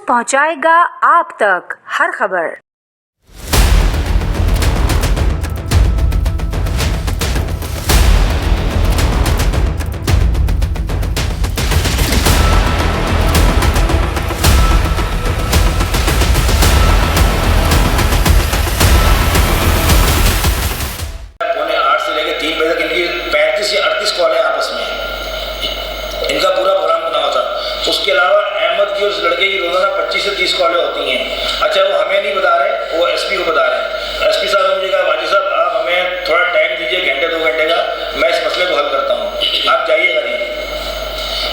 पहुंचाएगा आप तक हर खबर। कॉल है आपस में, इनका पूरा प्रोग्राम बना हुआ था। उसके अलावा अहमद की उस लड़के की रोजाना 25 से 30 कॉलें होती हैं। अच्छा, वो हमें नहीं बता रहे, वो एसपी को बता रहे हैं। एसपी साहब ने मुझे कहा, वाजी साहब आप हमें थोड़ा टाइम दीजिए, घंटे 2 घंटे का, मैं इस मसले को हल करता हूँ, आप जाइएगा नहीं।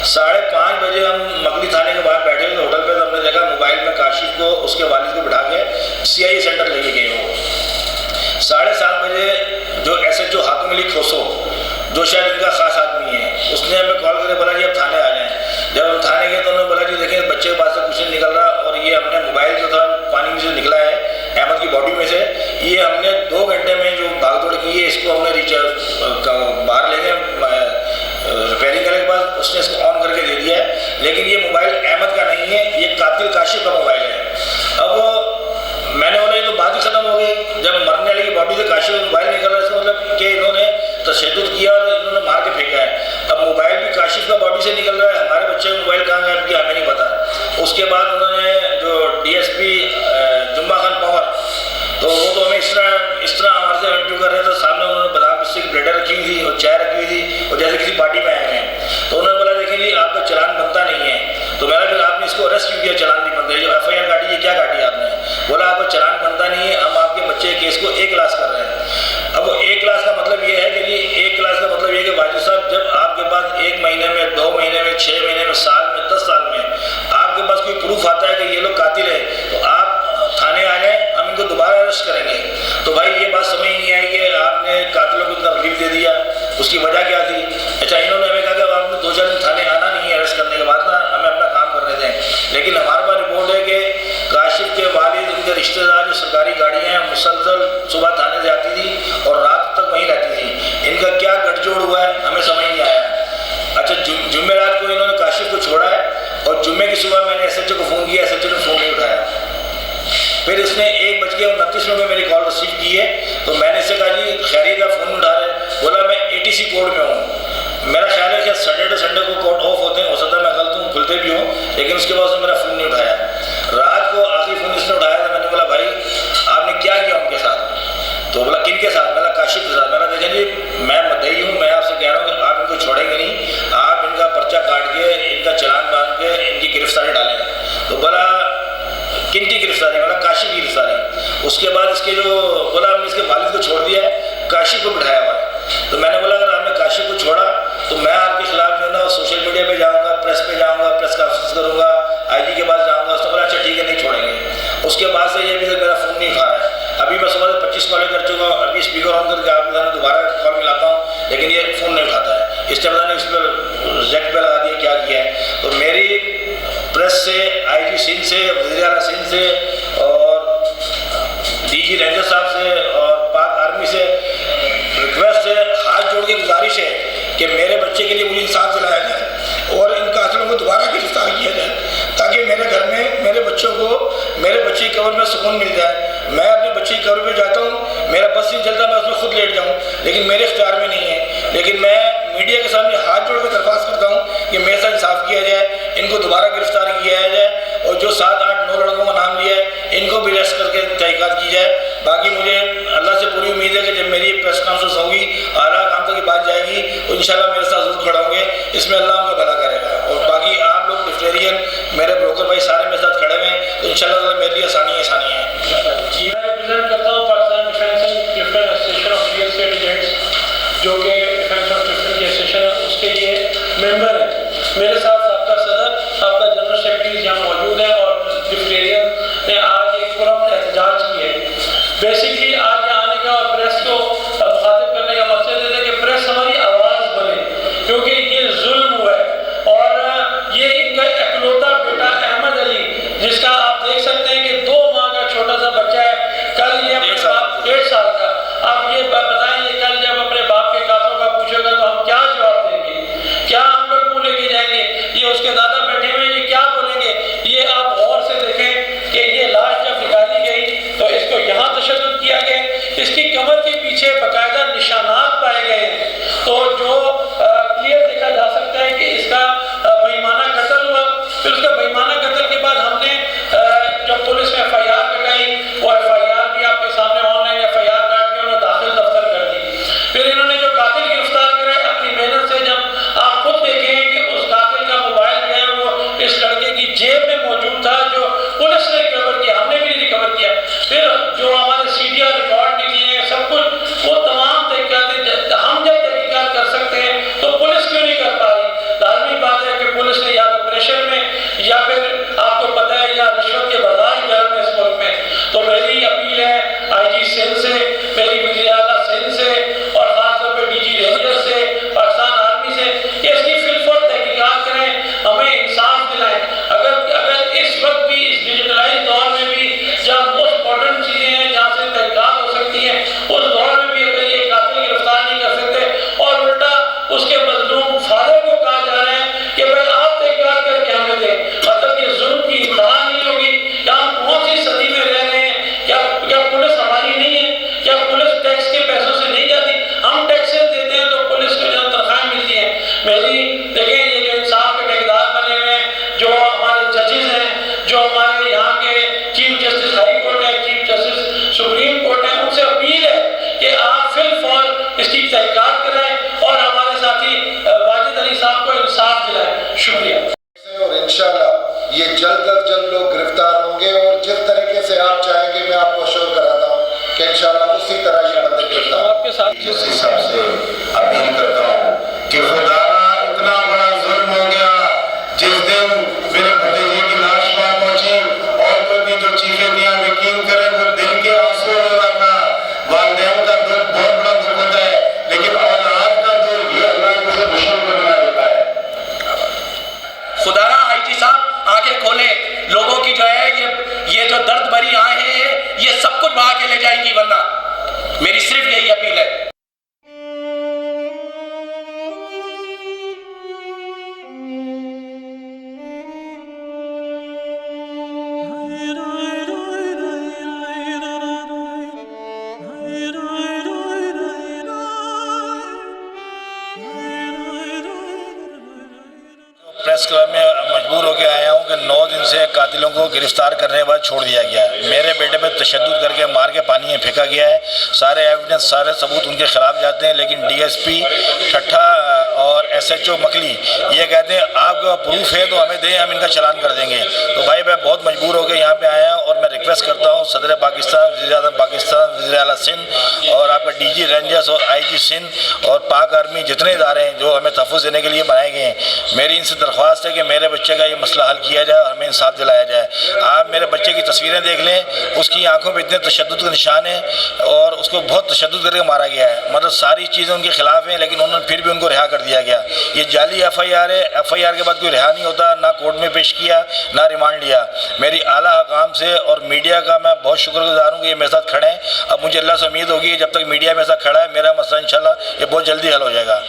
5:30 बजे हम मकली थाने के बाहर बैठे थे होटल पे, तो हमने देखा मोबाइल में काशिफ को उसके वालिद को बिठा के CI सेंटर लेके गए हो। 7:30 बजे जो SHO हाकिम अली खोसो, जो शायद इनका खास आदमी है, उसने हमें कॉल करके बोला जी अब थाने आ जाएं। जब हम थाने गए तो उन्होंने बोला जी देखिए बच्चे के पास से कुछ नहीं निकल रहा, और ये हमने मोबाइल जो था पानी में से निकला है अहमद की बॉडी में से, ये हमने 2 घंटे में जो भागदौड़ की है, इसको हमने बाहर ले गए रिपेयरिंग करने के बाद उसने इसको ऑन करके दे दिया है। लेकिन ये मोबाइल अहमद का नहीं है, ये कातिल काशिफ का मोबाइल है। अब मैंने बोला ये तो बात ही खत्म हो गई, जब मरने वाले की बॉडी से काशिफ मोबाइल निकल रहा है, इसका मतलब कि इन्होंने तशद्दुद किया और इन्होंने मार के फेंका है। अब मोबाइल भी काशिफ का बॉडी से निकल रहा है, हमारे बच्चे का मोबाइल कहाँ गायब किया हमें नहीं पता। उसके बाद उन्होंने जो DSP जुम्मा खान पवार, तो वो तो हमें इस तरह हमारे से इंटरव्यू कर रहे थे, सामने उन्होंने बादाम पिस्ते की ब्लेडर रखी हुई थी और चाय रखी हुई थी, और जैसे किसी पार्टी में आए हुए हैं। तो उन्होंने बोला देखिए जी आपका चालान बनता नहीं है। तो मैंने फिर आपने इसको अरेस्ट क्यों किया, चालान नहीं बनता है, जो FIR काटी है क्या काटी आपने? बोला आपका चालान बनता नहीं है, हम आपके बच्चे के केस को A क्लास कर रहे हैं। अब वो A क्लास का मतलब ये है कि जी A क्लास का मतलब ये कि वाजिद साहब जब आपके पास 1 महीने में, 2 महीने में, 6 महीने में, साल में, 10 साल में आपके पास कोई प्रूफ आता है कि ये लोग कातिल है, तो आप थाने आ जाए, हम इनको दोबारा अरेस्ट करेंगे। तो भाई ये बात समझ नहीं आई कि आपने कातिलों को इतना रिलीफ दे दिया, उसकी वजह क्या थी? अच्छा, इन्होंने हमें कहा कि आपने 2-4 दिन थाने आना नहीं है, अरेस्ट करने के बाद ना हमें अपना काम करने दें। लेकिन हमारे पास रिपोर्ट है कि काशिफ के वालिद, उनके रिश्तेदार जो सरकारी गाड़ियाँ हैं मुसलसल सुबह थाने से आती थी और रात तक वहीं रहती थी। इनका क्या गठजोड़ हुआ है हमें समझ नहीं आया। अच्छा, जुम्मेरात को इन्होंने काशिफ को छोड़ा है, और जुम्मे की सुबह मैंने SHO को फ़ोन किया, SHO ने फ़ोन नहीं उठाया। फिर इसने 1:29 में मेरी कॉल रिसीव की है, तो मैंने इससे कहा जी खैरियत का फ़ोन उठा रहे, बोला मैं ATC कोर्ट में हूँ। मेरा ख्याल है कि सैटरडे संडे को कोर्ट ऑफ होते हैं, हो सकता है मैं गलत हूँ, खुलते भी हूँ, लेकिन उसके बाद उसने मेरा फ़ोन नहीं उठाया। रात को आखिरी फ़ोन इसने उठाया था, मैंने बोला भाई आपने क्या किया उनके साथ? तो बोला किन के साथ? मैंने काशिफ के साथ। मैंने देखें जी मैं मुद्दई हूँ, मैं आपसे कह रहा हूँ कि आप इनको छोड़ेंगे नहीं, आप इनका पर्चा काट के, इनका चालान बांध के इनकी गिरफ्तारी डालें। तो बोला किन की गिरफ्तारी? बोला काशिफ की गिरफ्तारी। उसके बाद इसके जो बोला हमने इसके वालिद को छोड़ दिया है, काशिफ को बिठाया हुआ है। तो मैंने बोला अगर आपने काशिफ को छोड़ा तो मैं आपके खिलाफ जो है ना सोशल मीडिया पे जाऊँगा, प्रेस पे जाऊँगा, प्रेस कॉन्फ्रेंस करूँगा, IG के पास जाऊँगा। उसने बोला अच्छा ठीक है, नहीं छोड़ेंगे। उसके बाद से ये अभी तक मेरा फ़ोन नहीं उठा रहा है। अभी मैं सुबह से 25 कॉलें कर चुका हूँ, अभी स्पीकर ऑन करके आपके सामने दोबारा कॉल मिलाता हूँ, लेकिन ये फ़ोन नहीं उठाता है। इस टाइम मैंने इस पर रिजेक्ट पे लगा दिया, क्या किया है। तो मेरी प्रेस से, IG सिंध से, वज़ीर आला सिंध से और DG रेंजर साहब से और पाक आर्मी से रिक्वेस्ट है, हाथ जोड़ के गुजारिश है कि मेरे बच्चे के लिए मुझे इंसाफ दिलाया जाए और इन कातिलों को दोबारा गिरफ्तार किया जाए, ताकि मेरे घर में मेरे बच्चों को, मेरे बच्चे की कब्र में सुकून मिल जाए। मैं अपने बच्चे की कब्र पे जाता हूँ, मेरा बस नहीं चलता, मैं उसमें खुद लेट जाऊँ, लेकिन मेरे इख्तियार में नहीं है। लेकिन मैं मीडिया के सामने हाथ जोड़ कर दरख्वास्त करता हूँ कि मेरे साथ इंसाफ किया जाए, इनको दोबारा गिरफ्तार किया जाए, और जो 7, 8, 9 लड़कों का नाम लिया है इनको भी अरेस्ट करके तहकीकात की जाए। बाकी मुझे अल्लाह से पूरी उम्मीद है कि जब मेरी प्रेस कॉन्फ्रेंस होगी, आला काम की बात जाएगी, तो इंशाल्लाह मेरे साथ जरूर खड़ा होंगे, इसमें अल्लाह उनका भला करेगा। और बाकी आप लोग डिफ्टेरियन, मेरे ब्रोकर भाई सारे मेरे साथ खड़े हुए हैं, तो इंशाल्लाह मेरे लिए आसानी है। मैं रिप्रेजेंट करता हूँ Pakistan defence and Clifton association of real estate agents, जो कि डिफेंस ऑफ क्लिफ्टन की एसोसिएशन है, उसके लिए मेंबर है। मेरे साथ आपका सदर, आपका जनरल सेक्रेटरी यहाँ मौजूद है, और डिफ्टेरियन ने आज एक पुरअमन एहतजाज किया है। बेसिकली आज यहाँ आने का और प्रेस को मुखातिब करने का मकसद है कि प्रेस हमारी आवाज़ बने, क्योंकि ये जुल्म हुआ है। और ये इनका इकलौता बेटा अहमद अली, जिसका आप देख सकते हैं कि 2 माह का छोटा सा बच्चा है, कल ये अपने बाप 1.5 साल का, आप ये बताइए कल जब अपने बाप के कातों का पूछेगा तो हम क्या जवाब देंगे? क्या हम लोग मुँह लेके जाएंगे? ये उसके दादा बैठे हुए, ये क्या बोलेंगे? ये आप गौर से जिस हिसाब से अपील करता हूँ कि खुदारा इतना बड़ा जुल्म हो गया, जिस दिन मेरे भतीजे की लाश वहां पहुंची और पत्नी जो चीखें दिया यकीन करें वो दिल के आंसू रो रहा था। वालिदैन का दुख बहुत बड़ा दुख होता है, लेकिन औलाद का दुख ये अल्लाह को से मुश्किल बना देता है। खुदारा आईजी साहब आंखें खोले, लोगों की जो है ये जो दर्द भरी आंखें हैं ये सब कुछ बहा के ले जाएंगी, वरना मेरी सिर्फ यही अपील है। प्रेस क्लब में मजबूर होकर आया हूँ कि 9 दिन से कातिलों को गिरफ्तार करने के बाद छोड़ दिया गया है। मेरे बेटे पे तशद्दुद करके मार के पानी में फेंका गया है। सारे एविडेंस, सारे सबूत उनके खिलाफ जाते हैं, लेकिन डीएसपी ठट्ठा और एसएचओ मकली ये कहते हैं आपका प्रूफ है तो हमें दें, हम इनका चालान कर देंगे। तो भाई मैं बहुत मजबूर होकर यहाँ पे आया हूँ और मैं रिक्वेस्ट करता हूँ सदर पाकिस्तान, वज़ीर-ए-आज़म पाकिस्तान, वज़ीर-ए-आला सिंध और आपका डीजी रेंजर्स और आईजी सिंध और पाक आर्मी जितने इदारे हैं जो हमें तहफ़्फ़ुज़ देने के लिए बनाए गए हैं, मेरी इनसे दरख्वास्त है कि मेरे बच्चे का ये मसला हल किया जाए और हमें इंसाफ दिलाया जाए। आप मेरे बच्चे की तस्वीरें देख लें, उसकी आंखों पे इतने तशद्दुद के निशान हैं और उसको बहुत तशद्दुद करके मारा गया है। मतलब सारी चीज़ें उनके खिलाफ हैं, लेकिन उन्होंने फिर भी उनको रिहा कर दिया गया। ये जाली एफआईआर है, एफआईआर के बाद कोई रिहा नहीं होता, ना कोर्ट में पेश किया ना रिमांड लिया। मेरी आला हकाम से और मीडिया का मैं बहुत शुक्रगुजार हूँ कि ये मेरे साथ खड़े हैं। अब मुझे अल्लाह से उम्मीद होगी जब तक मीडिया मेरे साथ खड़ा है मेरा मसला इंशाल्लाह ये बहुत जल्दी हल हो जाएगा।